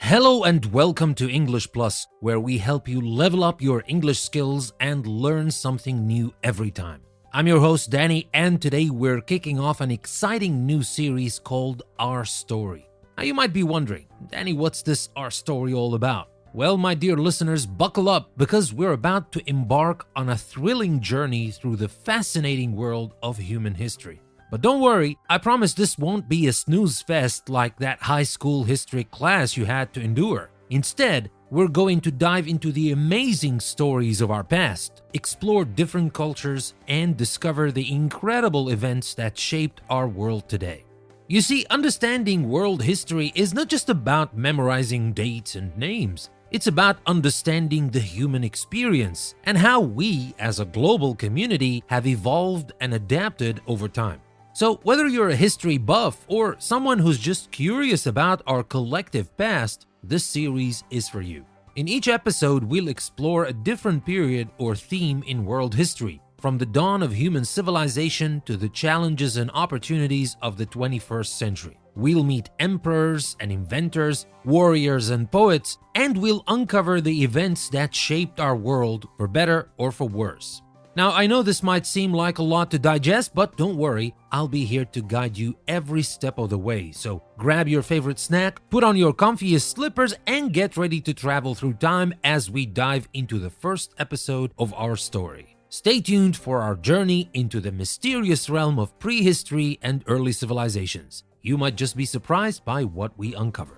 Hello and welcome to English Plus, where we help you level up your English skills and learn something new every time. I'm your host Danny, and today we're kicking off an exciting new series called Our Story. Now you might be wondering, Danny, what's this Our Story all about? Well, my dear listeners, buckle up because we're about to embark on a thrilling journey through the fascinating world of human history. But don't worry, I promise this won't be a snooze fest like that high school history class you had to endure. Instead, we're going to dive into the amazing stories of our past, explore different cultures, and discover the incredible events that shaped our world today. You see, understanding world history is not just about memorizing dates and names. It's about understanding the human experience and how we, as a global community, have evolved and adapted over time. So whether you're a history buff or someone who's just curious about our collective past, this series is for you. In each episode, we'll explore a different period or theme in world history, from the dawn of human civilization to the challenges and opportunities of the 21st century. We'll meet emperors and inventors, warriors and poets, and we'll uncover the events that shaped our world for better or for worse. Now, I know this might seem like a lot to digest, but don't worry, I'll be here to guide you every step of the way. So grab your favorite snack, put on your comfiest slippers, and get ready to travel through time as we dive into the first episode of our story. Stay tuned for our journey into the mysterious realm of prehistory and early civilizations. You might just be surprised by what we uncover.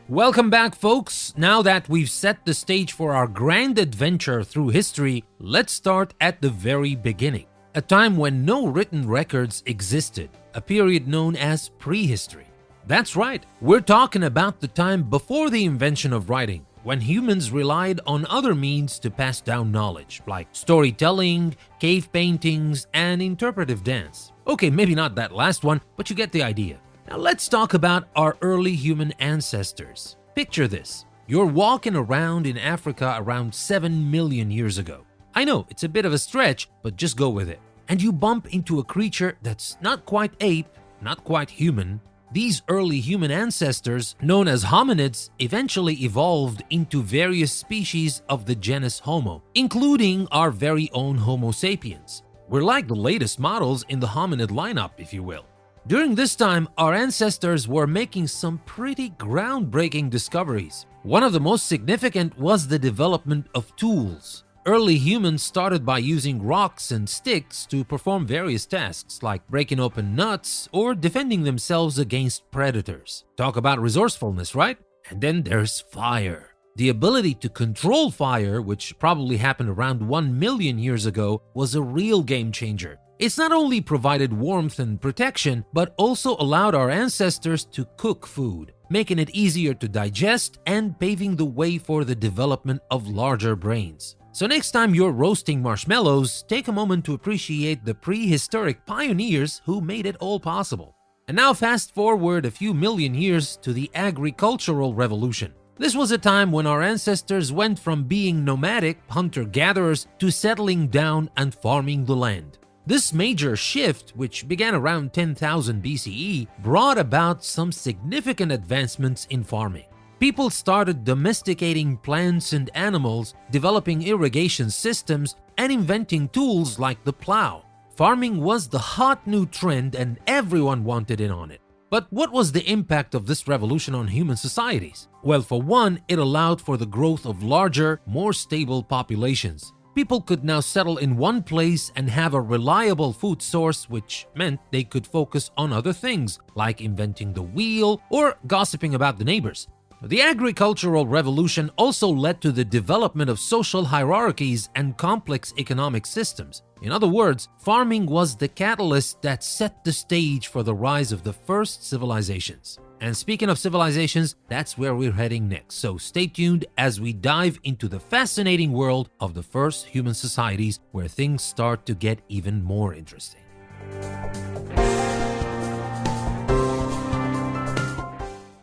Welcome back, folks. Now that we've set the stage for our grand adventure through history, let's start at the very beginning, a time when no written records existed, a period known as prehistory. That's right, we're talking about the time before the invention of writing, when humans relied on other means to pass down knowledge, like storytelling, cave paintings, and interpretive dance. Okay, maybe not that last one, but you get the idea. Now let's talk about our early human ancestors. Picture this. You're walking around in Africa around 7 million years ago. I know, it's a bit of a stretch, but just go with it. And you bump into a creature that's not quite ape, not quite human. These early human ancestors, known as hominids, eventually evolved into various species of the genus Homo, including our very own Homo sapiens. We're like the latest models in the hominid lineup, if you will. During this time, our ancestors were making some pretty groundbreaking discoveries. One of the most significant was the development of tools. Early humans started by using rocks and sticks to perform various tasks like breaking open nuts or defending themselves against predators. Talk about resourcefulness, right? And then there's fire. The ability to control fire, which probably happened around 1 million years ago, was a real game changer. It's not only provided warmth and protection, but also allowed our ancestors to cook food, making it easier to digest and paving the way for the development of larger brains. So next time you're roasting marshmallows, take a moment to appreciate the prehistoric pioneers who made it all possible. And now fast forward a few million years to the agricultural revolution. This was a time when our ancestors went from being nomadic hunter-gatherers to settling down and farming the land. This major shift, which began around 10,000 BCE, brought about some significant advancements in farming. People started domesticating plants and animals, developing irrigation systems, and inventing tools like the plow. Farming was the hot new trend and everyone wanted in on it. But what was the impact of this revolution on human societies? Well, for one, it allowed for the growth of larger, more stable populations. People could now settle in one place and have a reliable food source, which meant they could focus on other things, like inventing the wheel or gossiping about the neighbors. The agricultural revolution also led to the development of social hierarchies and complex economic systems. In other words, farming was the catalyst that set the stage for the rise of the first civilizations. And speaking of civilizations, that's where we're heading next. So stay tuned as we dive into the fascinating world of the first human societies, where things start to get even more interesting.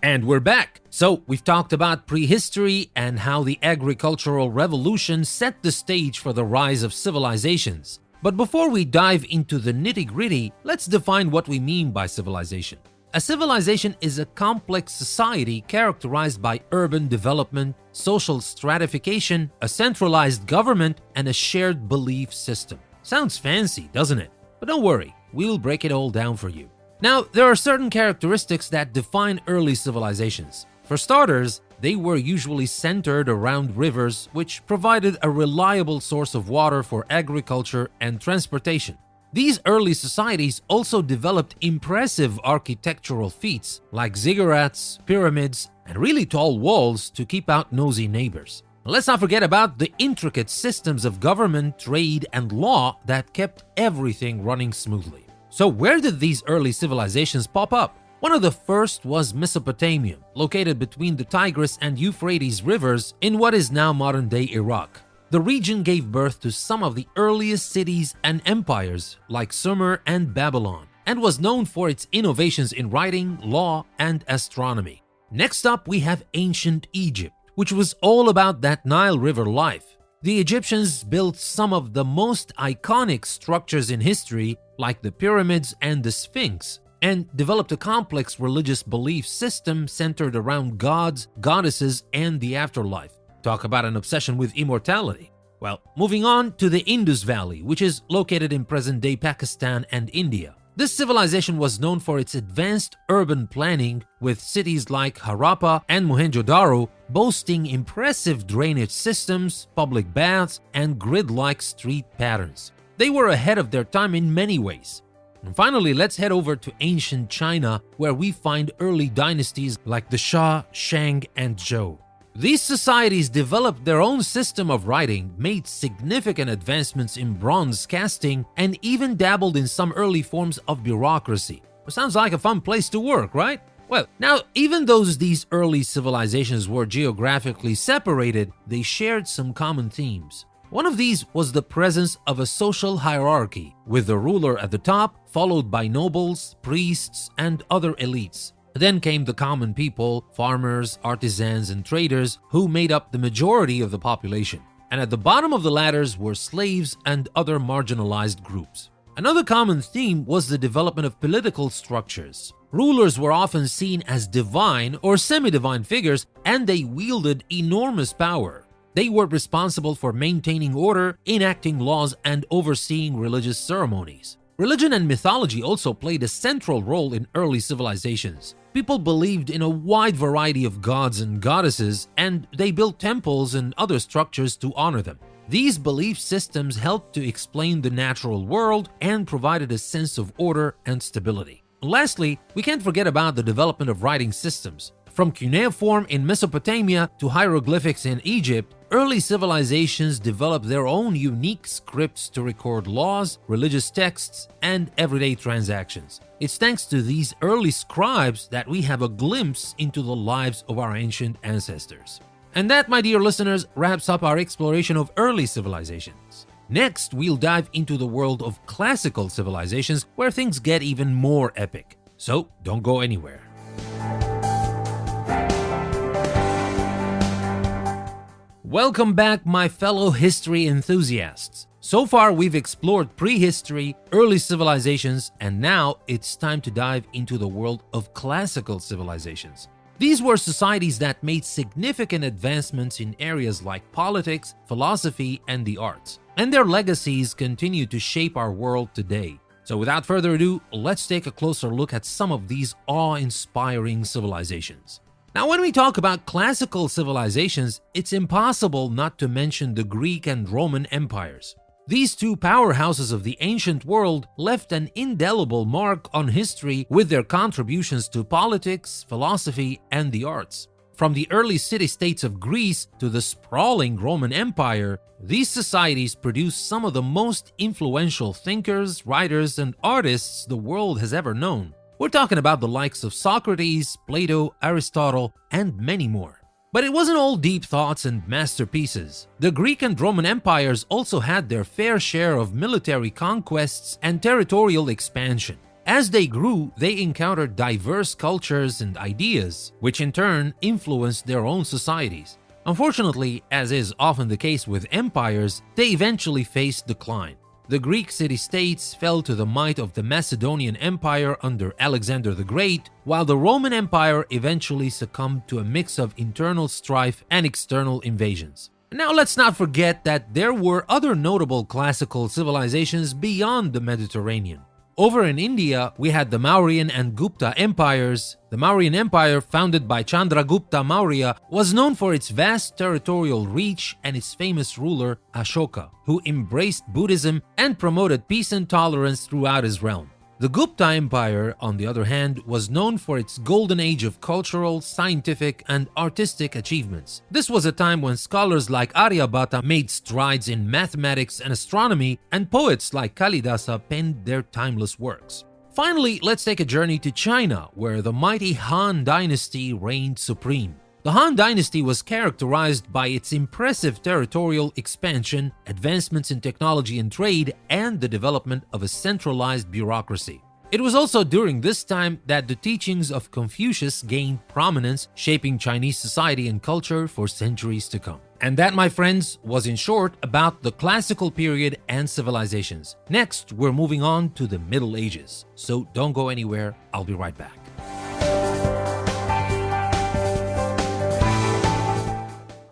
And we're back. So we've talked about prehistory and how the agricultural revolution set the stage for the rise of civilizations. But before we dive into the nitty-gritty, let's define what we mean by civilization. A civilization is a complex society characterized by urban development, social stratification, a centralized government, and a shared belief system. Sounds fancy, doesn't it? But don't worry, we'll break it all down for you. Now, there are certain characteristics that define early civilizations. For starters, they were usually centered around rivers, which provided a reliable source of water for agriculture and transportation. These early societies also developed impressive architectural feats like ziggurats, pyramids, and really tall walls to keep out nosy neighbors. Let's not forget about the intricate systems of government, trade, and law that kept everything running smoothly. So where did these early civilizations pop up? One of the first was Mesopotamia, located between the Tigris and Euphrates rivers in what is now modern-day Iraq. The region gave birth to some of the earliest cities and empires like Sumer and Babylon, and was known for its innovations in writing, law, and astronomy. Next up, we have ancient Egypt, which was all about that Nile River life. The Egyptians built some of the most iconic structures in history, like the pyramids and the Sphinx, and developed a complex religious belief system centered around gods, goddesses, and the afterlife. Talk about an obsession with immortality. Well, moving on to the Indus Valley, which is located in present-day Pakistan and India. This civilization was known for its advanced urban planning, with cities like Harappa and Mohenjo-daro boasting impressive drainage systems, public baths, and grid-like street patterns. They were ahead of their time in many ways. And finally, let's head over to ancient China, where we find early dynasties like the Shah, Shang, and Zhou. These societies developed their own system of writing, made significant advancements in bronze casting, and even dabbled in some early forms of bureaucracy. Sounds like a fun place to work, right? Well, now, even though these early civilizations were geographically separated, they shared some common themes. One of these was the presence of a social hierarchy, with the ruler at the top, followed by nobles, priests, and other elites. Then came the common people, farmers, artisans, and traders, who made up the majority of the population. And at the bottom of the ladders were slaves and other marginalized groups. Another common theme was the development of political structures. Rulers were often seen as divine or semi-divine figures, and they wielded enormous power. They were responsible for maintaining order, enacting laws, and overseeing religious ceremonies. Religion and mythology also played a central role in early civilizations. People believed in a wide variety of gods and goddesses, and they built temples and other structures to honor them. These belief systems helped to explain the natural world and provided a sense of order and stability. Lastly, we can't forget about the development of writing systems. From cuneiform in Mesopotamia to hieroglyphics in Egypt, early civilizations developed their own unique scripts to record laws, religious texts, and everyday transactions. It's thanks to these early scribes that we have a glimpse into the lives of our ancient ancestors. And that, my dear listeners, wraps up our exploration of early civilizations. Next, we'll dive into the world of classical civilizations, where things get even more epic. So don't go anywhere. Welcome back, my fellow history enthusiasts. So far, we've explored prehistory, early civilizations, and now it's time to dive into the world of classical civilizations. These were societies that made significant advancements in areas like politics, philosophy, and the arts, and their legacies continue to shape our world today. So without further ado, let's take a closer look at some of these awe-inspiring civilizations. Now, when we talk about classical civilizations, it's impossible not to mention the Greek and Roman empires. These two powerhouses of the ancient world left an indelible mark on history with their contributions to politics, philosophy, and the arts. From the early city-states of Greece to the sprawling Roman Empire, these societies produced some of the most influential thinkers, writers, and artists the world has ever known. We're talking about the likes of Socrates, Plato, Aristotle, and many more. But it wasn't all deep thoughts and masterpieces. The Greek and Roman empires also had their fair share of military conquests and territorial expansion. As they grew, they encountered diverse cultures and ideas, which in turn influenced their own societies. Unfortunately, as is often the case with empires, they eventually faced decline. The Greek city-states fell to the might of the Macedonian Empire under Alexander the Great, while the Roman Empire eventually succumbed to a mix of internal strife and external invasions. Now let's not forget that there were other notable classical civilizations beyond the Mediterranean. Over in India, we had the Mauryan and Gupta empires. The Mauryan Empire, founded by Chandragupta Maurya, was known for its vast territorial reach and its famous ruler Ashoka, who embraced Buddhism and promoted peace and tolerance throughout his realm. The Gupta Empire, on the other hand, was known for its golden age of cultural, scientific, and artistic achievements. This was a time when scholars like Aryabhata made strides in mathematics and astronomy, and poets like Kalidasa penned their timeless works. Finally, let's take a journey to China, where the mighty Han Dynasty reigned supreme. The Han Dynasty was characterized by its impressive territorial expansion, advancements in technology and trade, and the development of a centralized bureaucracy. It was also during this time that the teachings of Confucius gained prominence, shaping Chinese society and culture for centuries to come. And that, my friends, was in short about the classical period and civilizations. Next, we're moving on to the Middle Ages. So don't go anywhere, I'll be right back.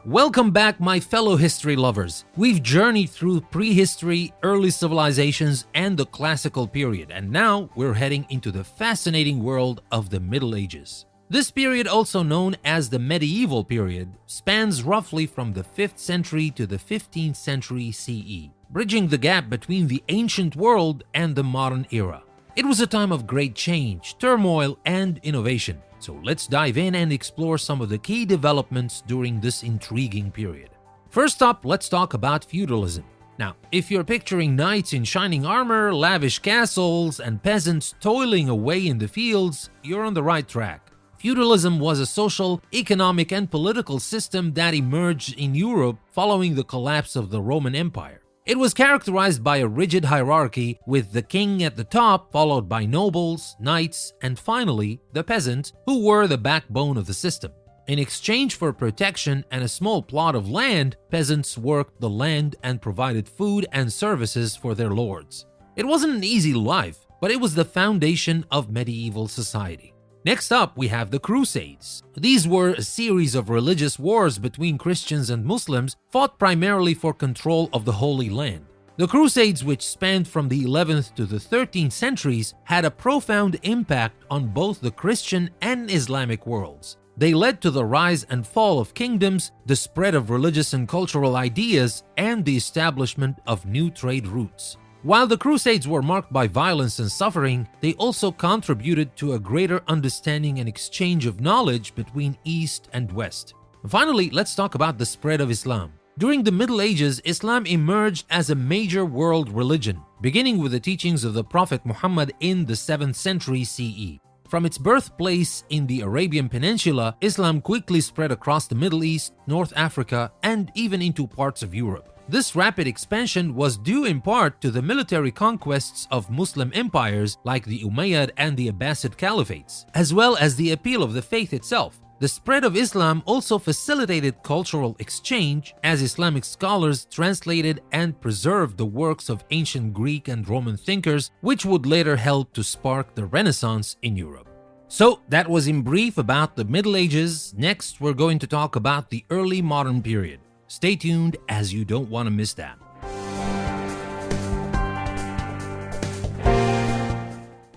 Welcome back, my fellow history lovers. We've journeyed through prehistory, early civilizations, and the classical period, and now we're heading into the fascinating world of the Middle Ages. This period, also known as the medieval period, spans roughly from the 5th century to the 15th century CE, bridging the gap between the ancient world and the modern era. It was a time of great change, turmoil, and innovation. So let's dive in and explore some of the key developments during this intriguing period. First up, let's talk about feudalism. Now, if you're picturing knights in shining armor, lavish castles, and peasants toiling away in the fields, you're on the right track. Feudalism was a social, economic, and political system that emerged in Europe following the collapse of the Roman Empire. It was characterized by a rigid hierarchy, with the king at the top, followed by nobles, knights, and finally, the peasants, who were the backbone of the system. In exchange for protection and a small plot of land, peasants worked the land and provided food and services for their lords. It wasn't an easy life, but it was the foundation of medieval society. Next up, we have the Crusades. These were a series of religious wars between Christians and Muslims, fought primarily for control of the Holy Land. The Crusades, which spanned from the 11th to the 13th centuries, had a profound impact on both the Christian and Islamic worlds. They led to the rise and fall of kingdoms, the spread of religious and cultural ideas, and the establishment of new trade routes. While the Crusades were marked by violence and suffering, they also contributed to a greater understanding and exchange of knowledge between East and West. Finally, let's talk about the spread of Islam. During the Middle Ages, Islam emerged as a major world religion, beginning with the teachings of the Prophet Muhammad in the 7th century CE. From its birthplace in the Arabian Peninsula, Islam quickly spread across the Middle East, North Africa, and even into parts of Europe. This rapid expansion was due in part to the military conquests of Muslim empires like the Umayyad and the Abbasid caliphates, as well as the appeal of the faith itself. The spread of Islam also facilitated cultural exchange, as Islamic scholars translated and preserved the works of ancient Greek and Roman thinkers, which would later help to spark the Renaissance in Europe. So that was in brief about the Middle Ages. Next, we're going to talk about the early modern period. Stay tuned, as you don't want to miss that.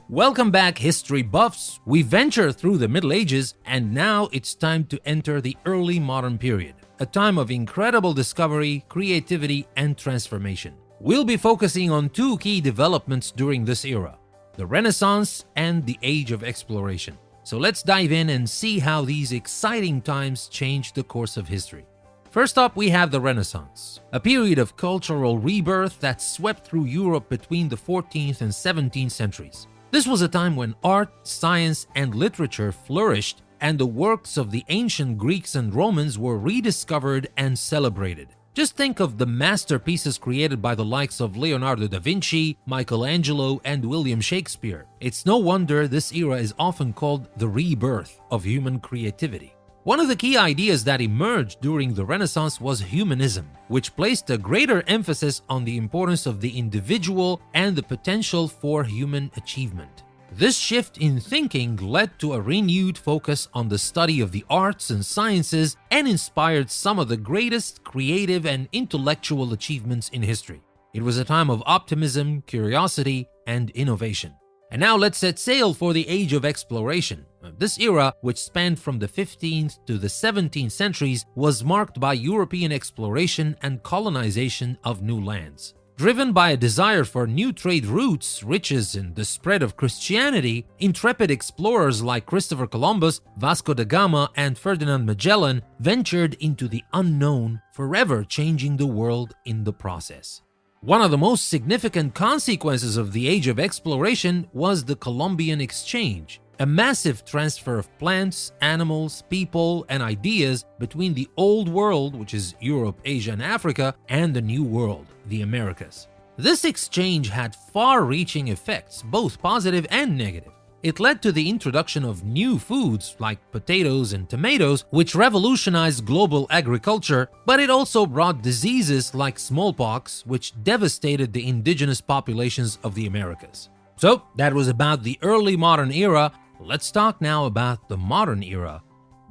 Welcome back, history buffs. We venture through the Middle Ages, and now it's time to enter the early modern period, a time of incredible discovery, creativity, and transformation. We'll be focusing on two key developments during this era: the Renaissance and the Age of Exploration. So let's dive in and see how these exciting times changed the course of history. First up, we have the Renaissance, a period of cultural rebirth that swept through Europe between the 14th and 17th centuries. This was a time when art, science, and literature flourished, and the works of the ancient Greeks and Romans were rediscovered and celebrated. Just think of the masterpieces created by the likes of Leonardo da Vinci, Michelangelo, and William Shakespeare. It's no wonder this era is often called the rebirth of human creativity. One of the key ideas that emerged during the Renaissance was humanism, which placed a greater emphasis on the importance of the individual and the potential for human achievement. This shift in thinking led to a renewed focus on the study of the arts and sciences and inspired some of the greatest creative and intellectual achievements in history. It was a time of optimism, curiosity, and innovation. And now let's set sail for the Age of Exploration. This era, which spanned from the 15th to the 17th centuries, was marked by European exploration and colonization of new lands. Driven by a desire for new trade routes, riches, and the spread of Christianity, intrepid explorers like Christopher Columbus, Vasco da Gama, and Ferdinand Magellan ventured into the unknown, forever changing the world in the process. One of the most significant consequences of the Age of Exploration was the Columbian Exchange, a massive transfer of plants, animals, people, and ideas between the Old World, which is Europe, Asia, and Africa, and the New World, the Americas. This exchange had far-reaching effects, both positive and negative. It led to the introduction of new foods like potatoes and tomatoes, which revolutionized global agriculture, but it also brought diseases like smallpox, which devastated the indigenous populations of the Americas. So, that was about the early modern era. Let's talk now about the modern era.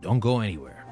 Don't go anywhere.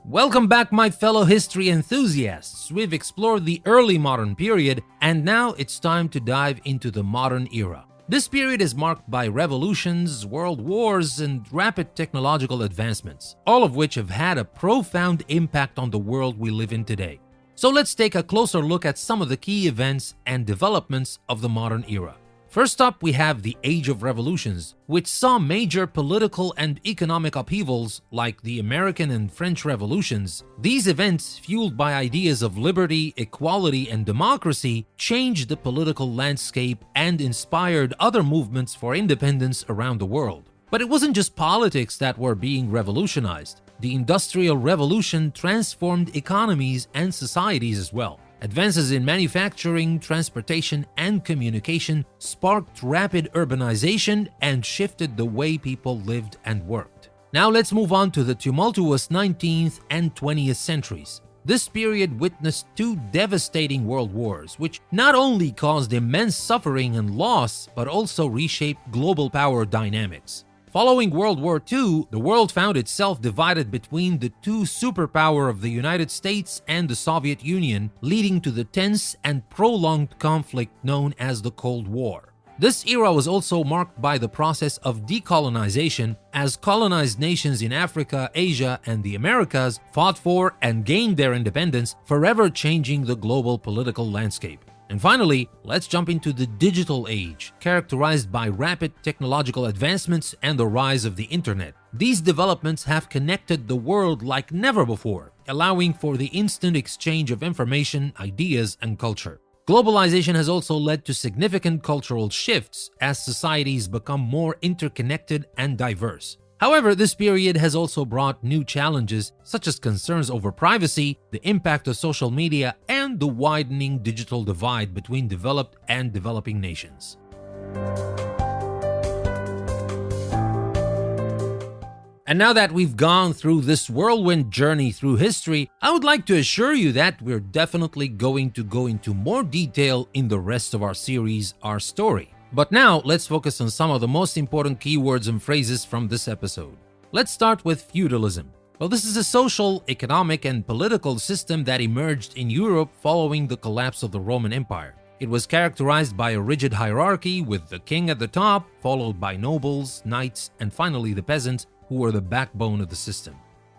Welcome back, my fellow history enthusiasts. We've explored the early modern period, and now it's time to dive into the modern era. This period is marked by revolutions, world wars, and rapid technological advancements, all of which have had a profound impact on the world we live in today. So let's take a closer look at some of the key events and developments of the modern era. First up, we have the Age of Revolutions, which saw major political and economic upheavals like the American and French Revolutions. These events, fueled by ideas of liberty, equality, and democracy, changed the political landscape and inspired other movements for independence around the world. But it wasn't just politics that were being revolutionized. The Industrial Revolution transformed economies and societies as well. Advances in manufacturing, transportation, and communication sparked rapid urbanization and shifted the way people lived and worked. Now let's move on to the tumultuous 19th and 20th centuries. This period witnessed two devastating world wars, which not only caused immense suffering and loss, but also reshaped global power dynamics. Following World War II, the world found itself divided between the two superpowers of the United States and the Soviet Union, leading to the tense and prolonged conflict known as the Cold War. This era was also marked by the process of decolonization, as colonized nations in Africa, Asia, and the Americas fought for and gained their independence, forever changing the global political landscape. And finally, let's jump into the digital age, characterized by rapid technological advancements and the rise of the internet. These developments have connected the world like never before, allowing for the instant exchange of information, ideas, and culture. Globalization has also led to significant cultural shifts as societies become more interconnected and diverse. However, this period has also brought new challenges, such as concerns over privacy, the impact of social media, and the widening digital divide between developed and developing nations. And now that we've gone through this whirlwind journey through history, I would like to assure you that we're definitely going to go into more detail in the rest of our series, Our Story. But now, let's focus on some of the most important keywords and phrases from this episode. Let's start with feudalism. Well, this is a social, economic, and political system that emerged in Europe following the collapse of the Roman Empire. It was characterized by a rigid hierarchy with the king at the top, followed by nobles, knights, and finally the peasants, who were the backbone of the system.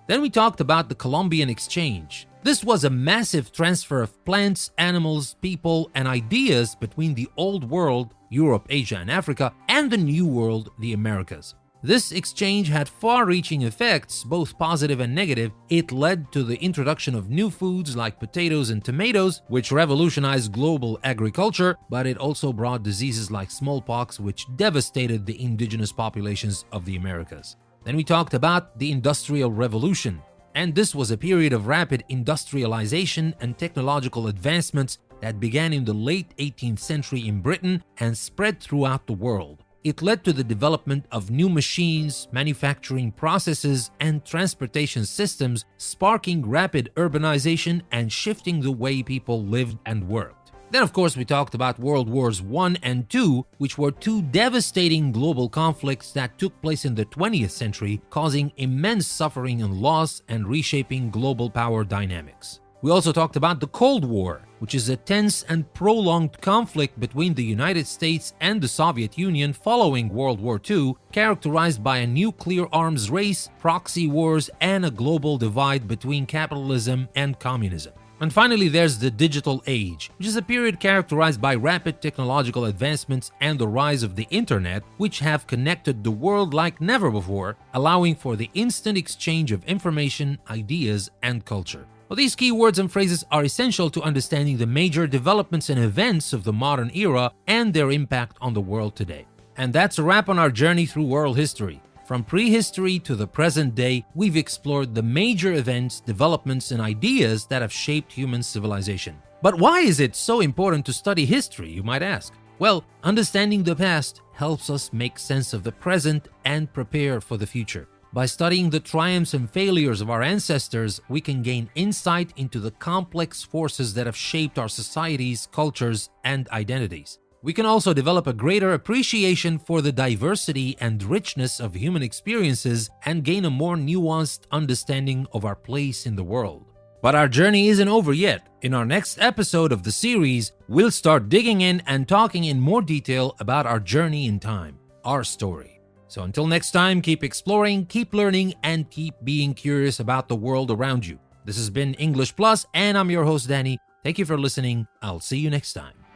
Then we talked about the Columbian Exchange. This was a massive transfer of plants, animals, people, and ideas between the Old World, Europe, Asia, and Africa, and the New World, the Americas. This exchange had far-reaching effects, both positive and negative. It led to the introduction of new foods like potatoes and tomatoes, which revolutionized global agriculture, but it also brought diseases like smallpox, which devastated the indigenous populations of the Americas. Then we talked about the Industrial Revolution, and this was a period of rapid industrialization and technological advancements that began in the late 18th century in Britain and spread throughout the world. it led to the development of new machines, manufacturing processes, and transportation systems, sparking rapid urbanization and shifting the way people lived and worked. Then, of course, we talked about World Wars I and II, which were two devastating global conflicts that took place in the 20th century, causing immense suffering and loss and reshaping global power dynamics. We also talked about the Cold War, which is a tense and prolonged conflict between the United States and the Soviet Union following World War II, characterized by a nuclear arms race, proxy wars, and a global divide between capitalism and communism. And finally, there's the digital age, which is a period characterized by rapid technological advancements and the rise of the internet, which have connected the world like never before, allowing for the instant exchange of information, ideas, and culture. Well, these keywords and phrases are essential to understanding the major developments and events of the modern era and their impact on the world today. And that's a wrap on our journey through world history. From prehistory to the present day, we've explored the major events, developments, and ideas that have shaped human civilization. But why is it so important to study history, you might ask? Well, understanding the past helps us make sense of the present and prepare for the future. By studying the triumphs and failures of our ancestors, we can gain insight into the complex forces that have shaped our societies, cultures, and identities. We can also develop a greater appreciation for the diversity and richness of human experiences and gain a more nuanced understanding of our place in the world. But our journey isn't over yet. In our next episode of the series, we'll start digging in and talking in more detail about our journey in time, our story. So until next time, keep exploring, keep learning, and keep being curious about the world around you. This has been English Plus, and I'm your host, Danny. Thank you for listening. I'll see you next time.